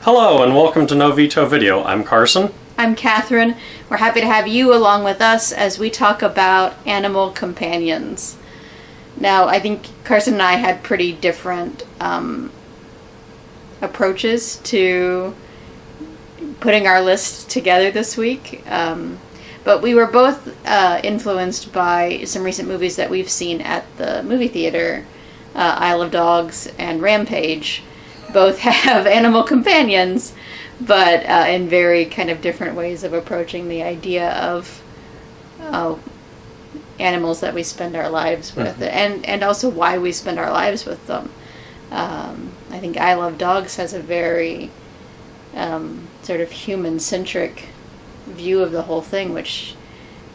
Hello and welcome to No Veto Video. I'm Carson. I'm Katherine. We're happy to have you along with us as we talk about animal companions. Now, I think Carson and I had pretty different approaches to putting our list together this week. But we were both influenced by some recent movies that we've seen at the movie theater, Isle of Dogs and Rampage. Both have animal companions, but in very kind of different ways of approaching the idea of animals that we spend our lives with, and also why we spend our lives with them. I think Isle of Dogs has a very sort of human-centric view of the whole thing, which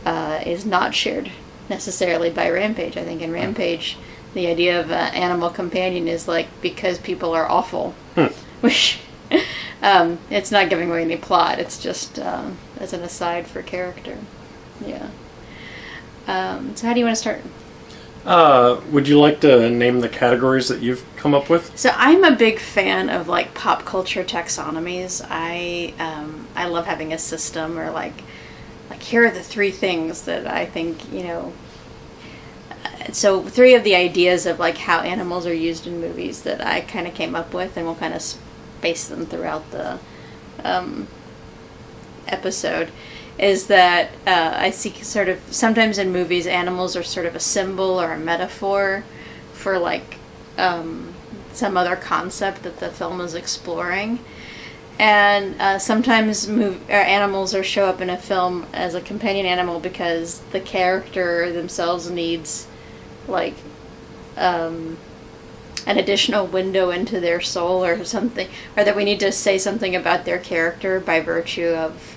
is not shared necessarily by Rampage. I think in Rampage, the idea of an animal companion is like because people are awful, which it's not giving away any plot. It's just as an aside for character. Yeah. So how do you want to start? Would you like to name the categories that you've come up with? So I'm a big fan of like pop culture taxonomies. I love having a system or like here are the three things that I think, so three of the ideas of like how animals are used in movies that I kind of came up with, and we'll kind of space them throughout the episode, is that I see sort of sometimes in movies animals are sort of a symbol or a metaphor for like some other concept that the film is exploring. And sometimes animals show up in a film as a companion animal because the character themselves needs like an additional window into their soul or something, or that we need to say something about their character by virtue of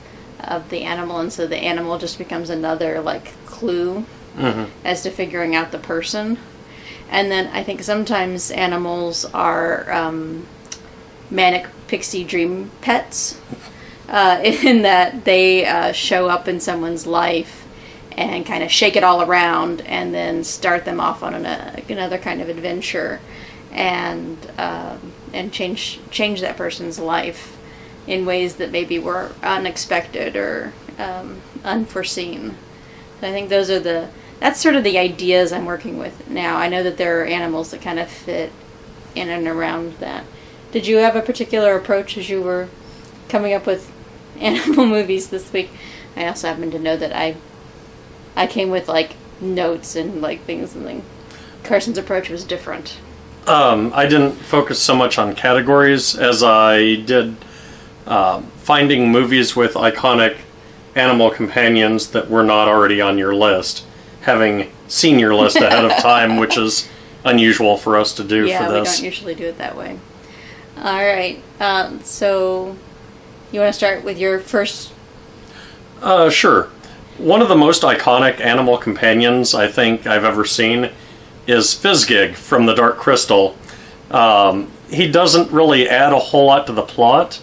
the animal, and so the animal just becomes another like clue as to figuring out the person. And then I think sometimes animals are manic pixie dream pets, in that they show up in someone's life and kind of shake it all around and then start them off on another kind of adventure and change that person's life in ways that maybe were unexpected or unforeseen. So I think that's sort of the ideas I'm working with now. I know that there are animals that kind of fit in and around that. Did you have a particular approach as you were coming up with animal movies this week? I also happen to know that I came with like notes and like things, and like Carson's approach was different. I didn't focus so much on categories as I did finding movies with iconic animal companions that were not already on your list, having seen your list ahead of time, which is unusual for us to do for this. Yeah, we don't usually do it that way. All right, so you want to start with your first? Sure. One of the most iconic animal companions I think I've ever seen is Fizzgig from The Dark Crystal. He doesn't really add a whole lot to the plot,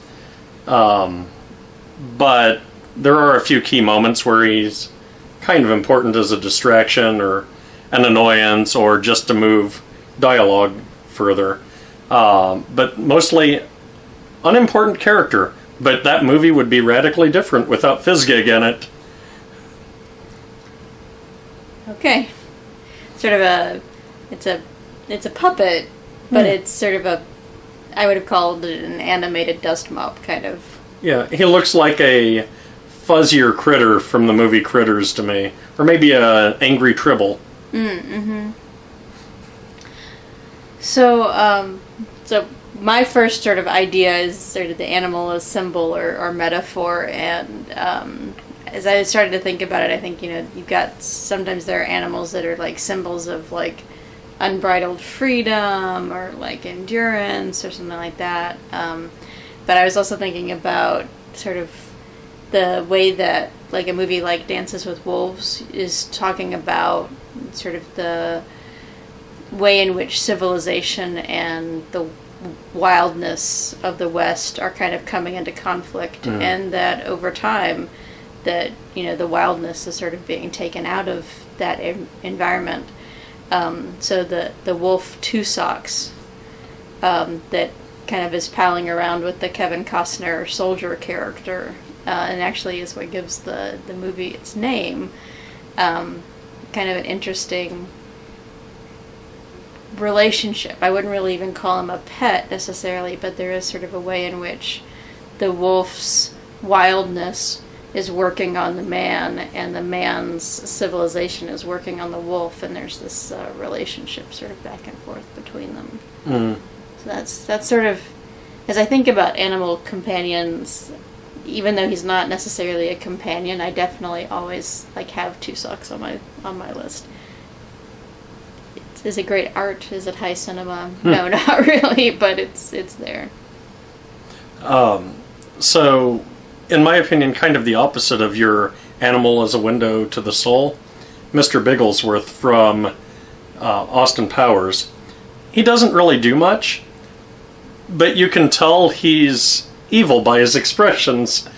but there are a few key moments where he's kind of important as a distraction or an annoyance or just to move dialogue further. But mostly unimportant character. But that movie would be radically different without Fizzgig in it. Okay. Sort of it's a puppet, but it's sort of I would have called it an animated dust mop kind of. Yeah, he looks like a fuzzier critter from the movie Critters to me. Or maybe an angry Tribble. So my first sort of idea is sort of the animal as symbol or metaphor, and as I started to think about it, I think, you've got, sometimes there are animals that are like symbols of like unbridled freedom or like endurance or something like that. But I was also thinking about sort of the way that like a movie like Dances with Wolves is talking about sort of the way in which civilization and the wildness of the West are kind of coming into conflict, and that over time that the wildness is sort of being taken out of that environment. So the wolf Two Socks that kind of is palling around with the Kevin Costner soldier character, and actually is what gives the movie its name. Kind of an interesting relationship. I wouldn't really even call him a pet necessarily, but there is sort of a way in which the wolf's wildness is working on the man, and the man's civilization is working on the wolf, and there's this relationship sort of back and forth between them. So that's sort of, as I think about animal companions, even though he's not necessarily a companion, I definitely always have two socks on my list. Is it great art? Is it high cinema? No, not really, but it's there. So, in my opinion, kind of the opposite of your animal as a window to the soul, Mr. Bigglesworth from Austin Powers. He doesn't really do much, but you can tell he's evil by his expressions.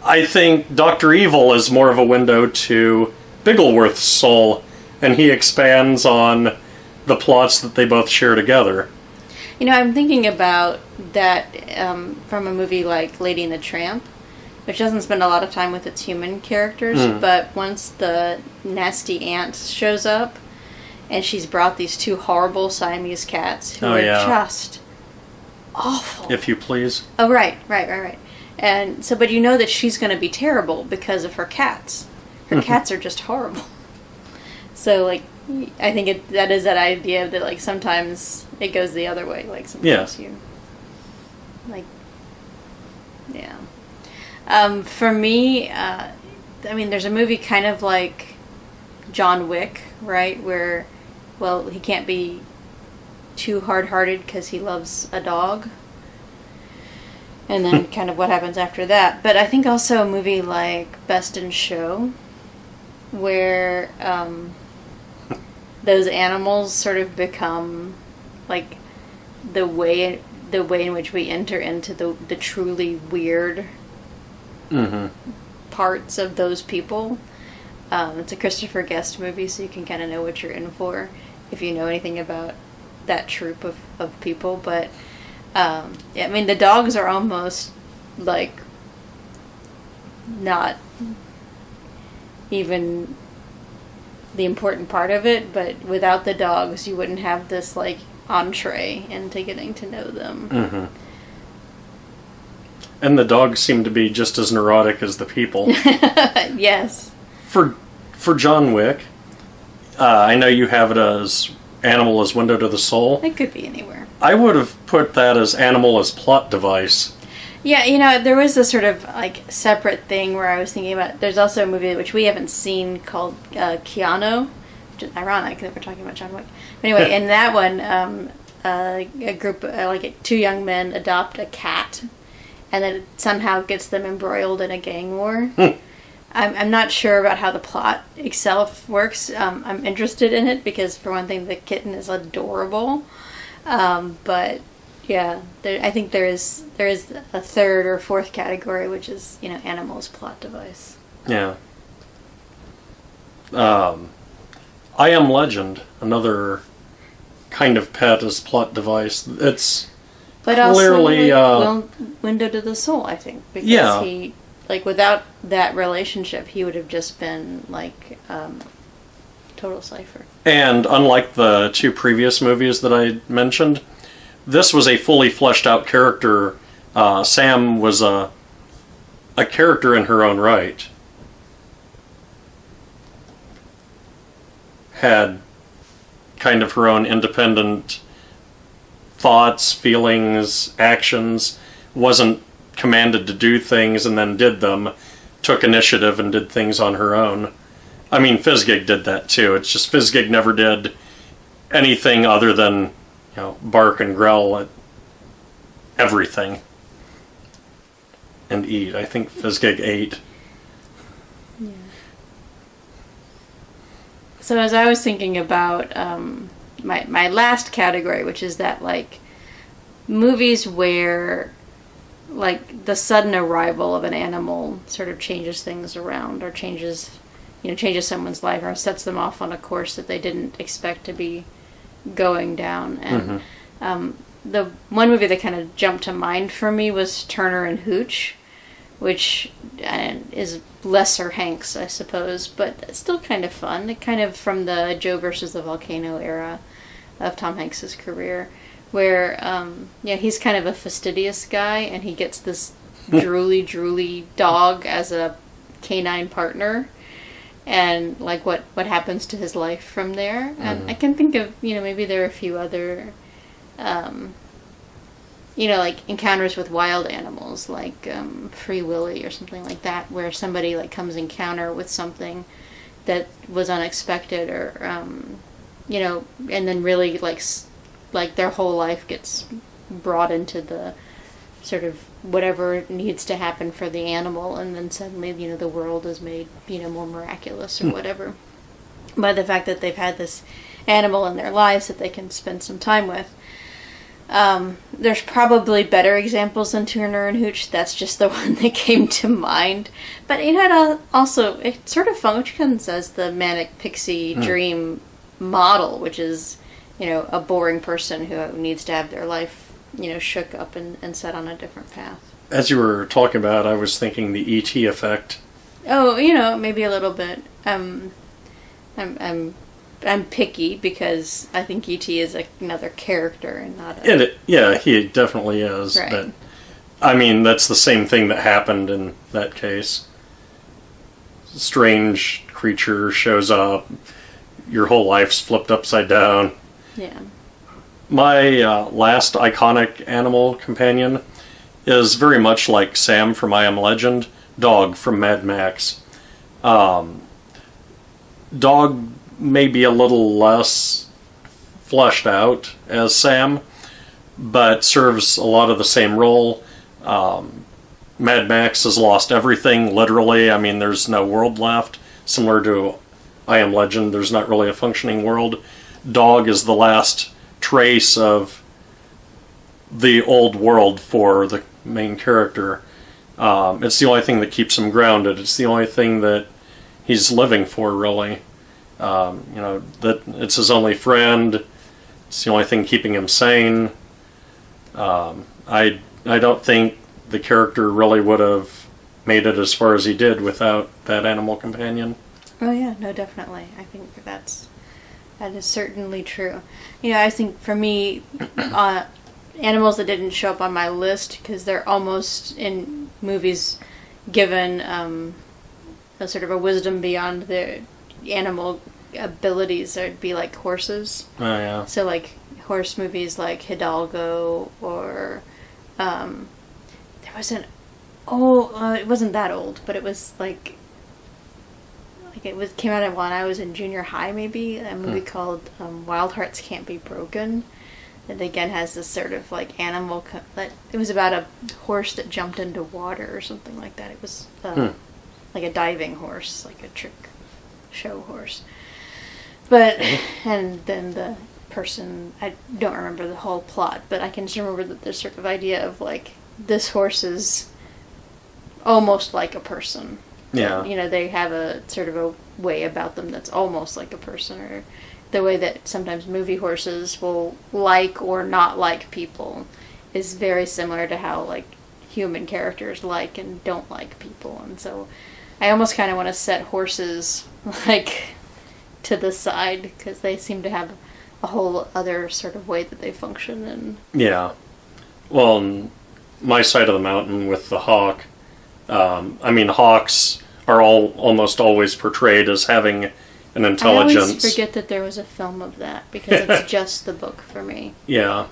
I think Dr. Evil is more of a window to Bigglesworth's soul, and he expands on the plots that they both share together. I'm thinking about that from a movie like Lady and the Tramp, which doesn't spend a lot of time with its human characters, but once the nasty aunt shows up, and she's brought these two horrible Siamese cats who are just awful. If you please. Oh, right. And so, but you know that she's going to be terrible because of her cats. Her cats are just horrible. So, I think that is that idea that, sometimes it goes the other way. Sometimes you... yeah. For me, there's a movie kind of like John Wick, right? Where, he can't be too hard-hearted because he loves a dog. And then kind of what happens after that. But I think also a movie like Best in Show, where those animals sort of become the way in which we enter into the truly weird parts of those people. It's a Christopher Guest movie, so you can kind of know what you're in for if you know anything about that troupe of people. But the dogs are almost not even the important part of it, but without the dogs you wouldn't have this entree into getting to know them. And the dogs seem to be just as neurotic as the people. Yes. For John Wick, I know you have it as animal as window to the soul. It could be anywhere. I would have put that as animal as plot device. Yeah, there was a sort of separate thing where I was thinking about. There's also a movie which we haven't seen called Keanu, which is ironic that we're talking about John Wick. But anyway, in that one, a group two young men adopt a cat, and then it somehow gets them embroiled in a gang war. I'm not sure about how the plot itself works. I'm interested in it because, for one thing, the kitten is adorable. But yeah, I think there is a third or fourth category, which is animals plot device. Yeah. I Am Legend, another kind of pet as plot device. But clearly also window to the soul, I think, because he without that relationship, he would have just been total cipher. And unlike the two previous movies that I mentioned, this was a fully fleshed out character. Sam was a character in her own right. Had kind of her own independent thoughts, feelings, actions, wasn't commanded to do things and then did them, took initiative and did things on her own. I mean, Fizgig did that too. It's just Fizgig never did anything other than, bark and growl at everything. And eat. I think Fizgig ate. Yeah. So as I was thinking about my last category, which is that movies where the sudden arrival of an animal sort of changes things around, or changes someone's life, or sets them off on a course that they didn't expect to be going down. And the one movie that kind of jumped to mind for me was Turner and Hooch, which is lesser Hanks, I suppose, but still kind of fun. It kind of from the Joe versus the Volcano era of Tom Hanks's career, where he's kind of a fastidious guy, and he gets this drooly dog as a canine partner, and like what happens to his life from there. And I can think of maybe there are a few other like encounters with wild animals, like Free Willy or something like that, where somebody like comes encounter with something that was unexpected, or and then really like their whole life gets brought into the sort of whatever needs to happen for the animal, and then suddenly the world is made more miraculous or whatever by the fact that they've had this animal in their lives that they can spend some time with. There's probably better examples than Turner and Hooch. That's just the one that came to mind. But it had also, it sort of functions as the manic pixie dream model, which is, a boring person who needs to have their life, shook up and set on a different path. As you were talking about, I was thinking the E.T. effect. Oh, maybe a little bit. I'm picky because I think E.T. is another character and not a... Yeah, he definitely is. Right. But, I mean, that's the same thing that happened in that case. Strange creature shows up. Your whole life's flipped upside down. Yeah. My last iconic animal companion is very much like Sam from I Am Legend, Dog from Mad Max. Dog may be a little less fleshed out as Sam, but serves a lot of the same role. Mad Max has lost everything, literally. I mean, there's no world left. Similar to I Am Legend, there's not really a functioning world. Dog is the last trace of the old world for the main character. It's the only thing that keeps him grounded. It's the only thing that he's living for, really. That it's his only friend. It's the only thing keeping him sane. I don't think the character really would have made it as far as he did without that animal companion. Oh yeah, no, definitely. I think that is certainly true. I think for me, animals that didn't show up on my list because they're almost in movies given a sort of a wisdom beyond their animal abilities. There'd be like horses. Oh yeah. So like horse movies like Hidalgo, or there was an it wasn't that old, but it was like it came out when I was in junior high, maybe, a movie called Wild Hearts Can't Be Broken. That again has this sort of like animal. It was about a horse that jumped into water or something like that. It was like a diving horse, like a trick show horse. But and then the person, I don't remember the whole plot, but I can just remember that there's sort of idea of like this horse is almost like a person. Yeah. They have a sort of a way about them that's almost like a person, or the way that sometimes movie horses will like or not like people is very similar to how like human characters like and don't like people. And so I almost kind of want to set horses like to the side because they seem to have a whole other sort of way that they function in. Yeah. Well, on my side of the mountain with the hawk, hawks are almost always portrayed as having an intelligence. I always forget that there was a film of that because it's just the book for me. Yeah.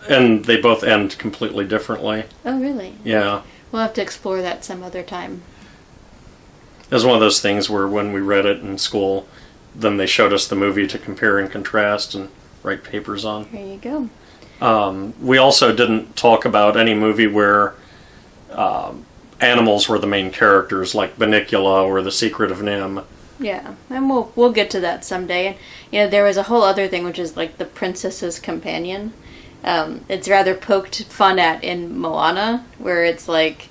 And they both end completely differently. Oh, really? Yeah. We'll have to explore that some other time. It was one of those things where when we read it in school, then they showed us the movie to compare and contrast and write papers on. There you go. We also didn't talk about any movie where animals were the main characters, like Bunnicula or The Secret of Nim. Yeah, and we'll get to that someday. And there was a whole other thing, which is like the princess's companion. It's rather poked fun at in Moana, where it's like,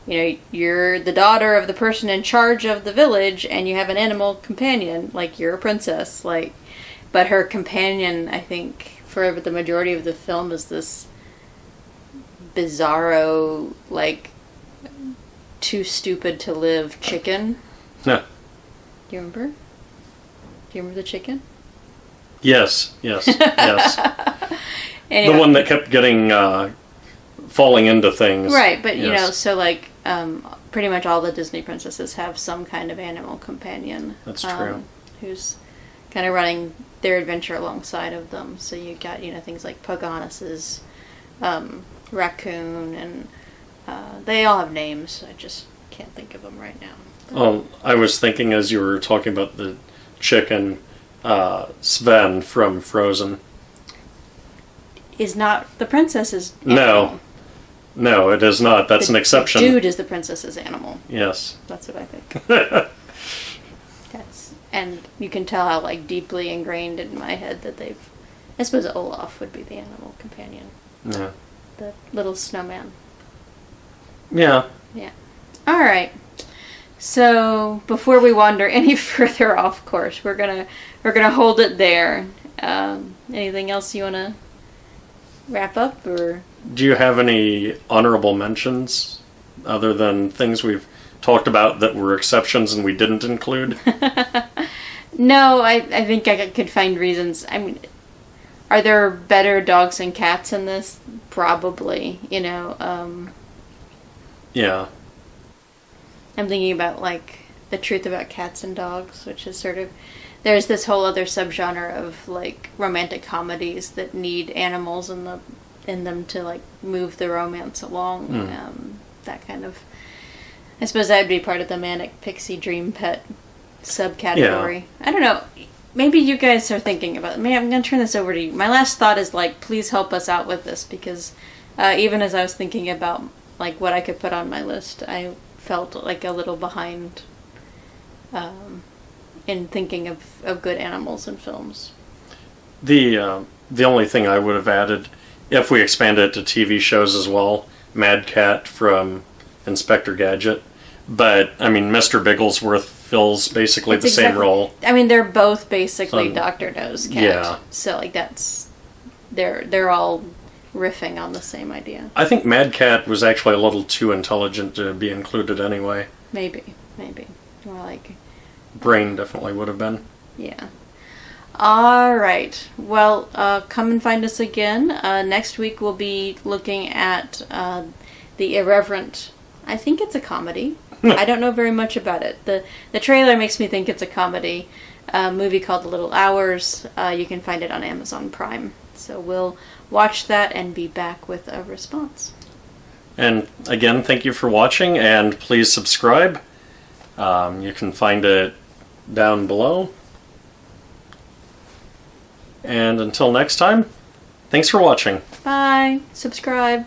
you're the daughter of the person in charge of the village, and you have an animal companion, like you're a princess, like. But her companion, I think, for the majority of the film is this bizarro, like, too stupid to live chicken. Yeah. Do you remember? Do you remember the chicken? Yes. Yes. Anyway. The one that kept getting falling into things. Right, but yes. you know, so like pretty much all the Disney princesses have some kind of animal companion. That's true. Who's kind of running their adventure alongside of them. So you got, you know, things like Pocahontas's raccoon, and they all have names. I just can't think of them right now. Oh, I was thinking as you were talking about the chicken, Sven from Frozen. Is not the princess's animal. No, it is not. That's an exception. The dude is the princess's animal. Yes. That's what I think. And you can tell how, like, deeply ingrained in my head that they've... I suppose Olaf would be the animal companion. Yeah. The little snowman. Yeah. Yeah. All right. So before we wander any further off course, we're gonna hold it there. Anything else you wanna wrap up, or? Do you have any honorable mentions other than things we've talked about that were exceptions and we didn't include? No, I think I could find reasons. I mean, are there better dogs and cats in this? Probably, you know. Yeah. I'm thinking about, like, The Truth About Cats and Dogs, which is sort of... There's this whole other subgenre of, like, romantic comedies that need animals in them to, like, move the romance along. That kind of... I suppose that would be part of the Manic Pixie Dream Pet subcategory. Yeah. I don't know. Maybe you guys are thinking about it. Maybe I'm going to turn this over to you. My last thought is, like, please help us out with this, because even as I was thinking about, like, what I could put on my list, I felt like a little behind in thinking of good animals in films. The only thing I would have added, if we expanded it to TV shows as well, Mad Cat from Inspector Gadget. But, I mean, Mr. Bigglesworth fills basically the same role. I mean, they're both basically Dr. No's cat. Yeah. So, like, that's... They're all riffing on the same idea. I think Mad Cat was actually a little too intelligent to be included anyway. Maybe. More like... Brain definitely would have been. Yeah. All right. Well, come and find us again. Next week we'll be looking at The Irreverent. I think it's a comedy. I don't know very much about it. The trailer makes me think it's a comedy. A movie called The Little Hours. You can find it on Amazon Prime. So we'll watch that and be back with a response. And again, thank you for watching, and please subscribe. You can find it down below. And until next time, thanks for watching. Bye. Subscribe.